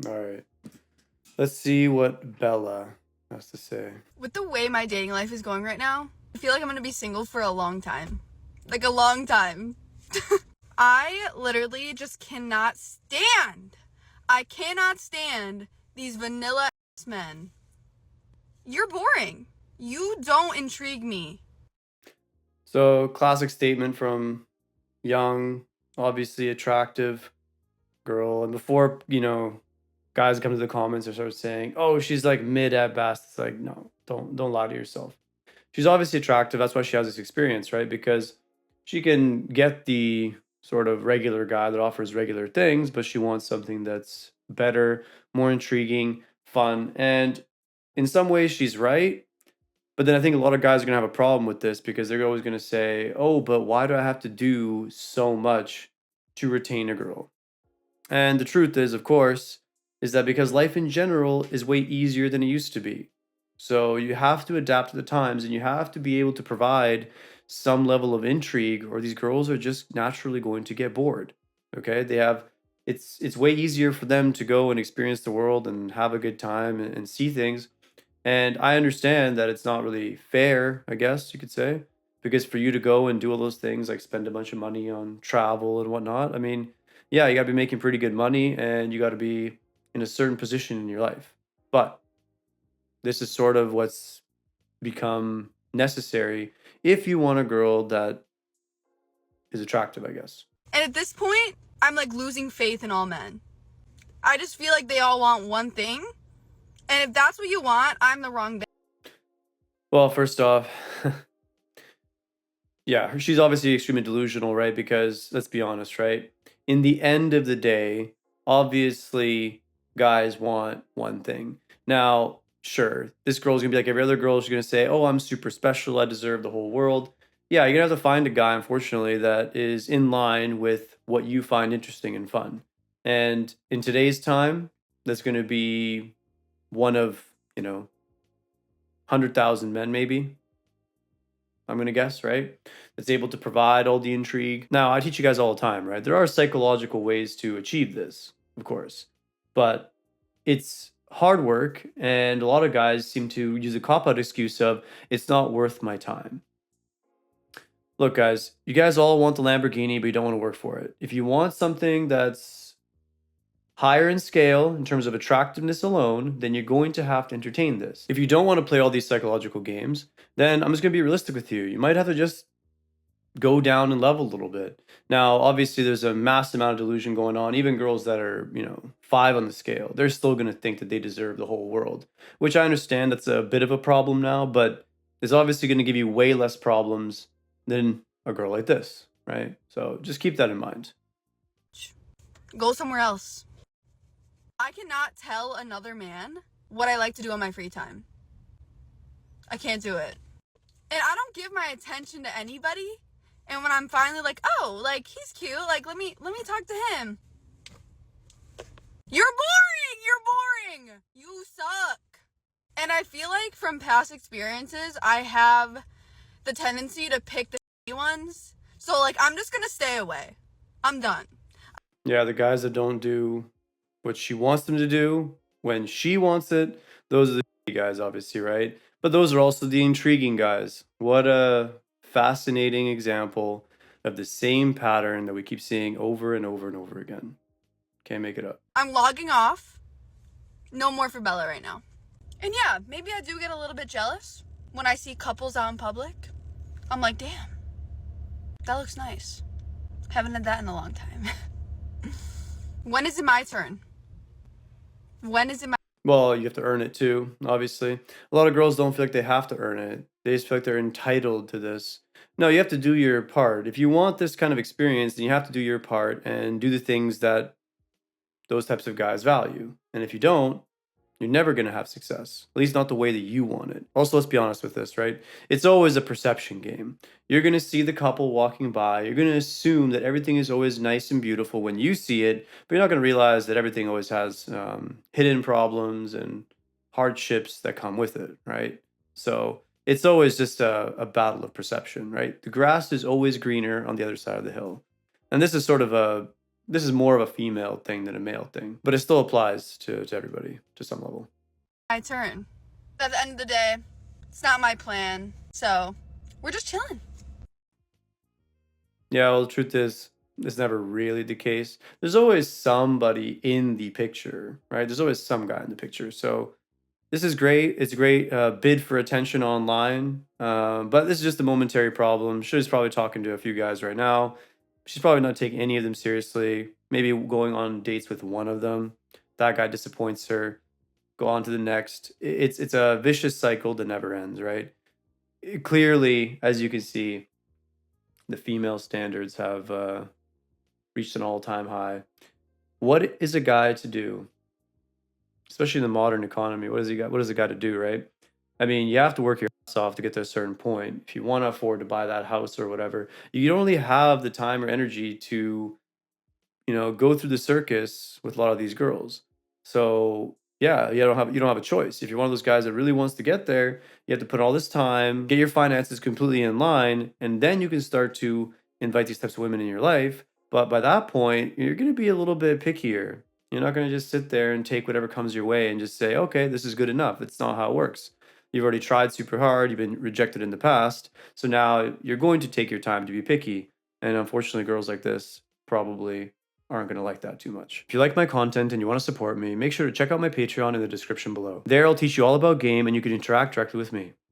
All right. Let's see what Bella has to say. With the way my dating life is going right now, I feel like I'm gonna be single for a long time. Like a long time. I literally just cannot stand. I cannot stand these vanilla ass men. You're boring. You don't intrigue me. So, classic statement from young, obviously attractive girl. And before, guys come to the comments and start saying, "Oh, she's like mid at best." It's like, no, don't lie to yourself. She's obviously attractive. That's why she has this experience, right? Because she can get the sort of regular guy that offers regular things, but she wants something that's better, more intriguing, fun. And in some ways, she's right. But then I think a lot of guys are going to have a problem with this because they're always going to say, "Oh, but why do I have to do so much to retain a girl?" And the truth is, of course, is that because life in general is way easier than it used to be. So you have to adapt to the times and you have to be able to provide some level of intrigue, or these girls are just naturally going to get bored. Okay? It's way easier for them to go and experience the world and have a good time and see things. And I understand that it's not really fair, I guess you could say, because for you to go and do all those things, like spend a bunch of money on travel and whatnot, I mean, yeah, you got to be making pretty good money and you got to be in a certain position in your life. But this is sort of what's become necessary if you want a girl that is attractive, I guess. And at this point, I'm like losing faith in all men. I just feel like they all want one thing. And if that's what you want, I'm the wrong bitch. Well, first off, yeah, she's obviously extremely delusional, right? Because let's be honest, right? In the end of the day, obviously, guys want one thing. Now, sure, this girl's gonna be like every other girl. She's gonna say, "Oh, I'm super special. I deserve the whole world." Yeah, you're gonna have to find a guy, unfortunately, that is in line with what you find interesting and fun. And in today's time, that's gonna be one of, 100,000 men, maybe. I'm gonna guess, right? That's able to provide all the intrigue. Now, I teach you guys all the time, right? There are psychological ways to achieve this, of course, but it's hard work, and a lot of guys seem to use a cop-out excuse of it's not worth my time. Look, guys, you guys all want the Lamborghini, but you don't want to work for it. If you want something that's higher in scale in terms of attractiveness alone, then you're going to have to entertain this. If you don't want to play all these psychological games, then I'm just going to be realistic with you. You might have to just go down and level a little bit. Now, obviously, there's a mass amount of delusion going on. Even girls that are, 5 on the scale, they're still going to think that they deserve the whole world, which I understand that's a bit of a problem now, but it's obviously going to give you way less problems than a girl like this, right? So just keep that in mind. Go somewhere else. I cannot tell another man what I like to do on my free time. I can't do it. And I don't give my attention to anybody. And when I'm finally like, oh, like he's cute, like let me talk to him. You're boring. You suck. And I feel like from past experiences, I have the tendency to pick the shitty ones. So like I'm just gonna stay away. I'm done. Yeah, the guys that don't do what she wants them to do when she wants it, those are the shitty guys, obviously, right? But those are also the intriguing guys. What a fascinating example of the same pattern that we keep seeing over and over and over again. Can't make it up. I'm logging off. No more for Bella right now. And yeah, maybe I do get a little bit jealous when I see couples out in public. I'm like, damn, that looks nice. Haven't had that in a long time. When is it my turn? Well, you have to earn it too, obviously. A lot of girls don't feel like they have to earn it. They just feel like they're entitled to this. No, you have to do your part. If you want this kind of experience, then you have to do your part and do the things that those types of guys value. And if you don't, you're never going to have success, at least not the way that you want it. Also, let's be honest with this, right? It's always a perception game. You're going to see the couple walking by. You're going to assume that everything is always nice and beautiful when you see it, but you're not going to realize that everything always has hidden problems and hardships that come with it, right? So it's always just a battle of perception, right? The grass is always greener on the other side of the hill. And this is sort of a This is more of a female thing than a male thing, but it still applies to everybody to some level. My turn. At the end of the day, it's not my plan, so we're just chilling. Yeah, well, the truth is, it's never really the case. There's always somebody in the picture, right? There's always some guy in the picture. So this is great. It's a great bid for attention online. But this is just a momentary problem. She's probably talking to a few guys right now. She's probably not taking any of them seriously. Maybe going on dates with one of them. That guy disappoints her. Go on to the next. It's a vicious cycle that never ends, right? Clearly, as you can see, the female standards have reached an all-time high. What is a guy to do, especially in the modern economy? What does a guy to do, right? I mean, you have to work your ass off to get to a certain point. If you want to afford to buy that house or whatever, you don't really have the time or energy to, go through the circus with a lot of these girls. So yeah, you don't have a choice. If you're one of those guys that really wants to get there, you have to put all this time, get your finances completely in line, and then you can start to invite these types of women in your life. But by that point, you're going to be a little bit pickier. You're not going to just sit there and take whatever comes your way and just say, okay, this is good enough. It's not how it works. You've already tried super hard. You've been rejected in the past. So now you're going to take your time to be picky. And unfortunately, girls like this probably aren't going to like that too much. If you like my content and you want to support me, make sure to check out my Patreon in the description below. There I'll teach you all about game and you can interact directly with me.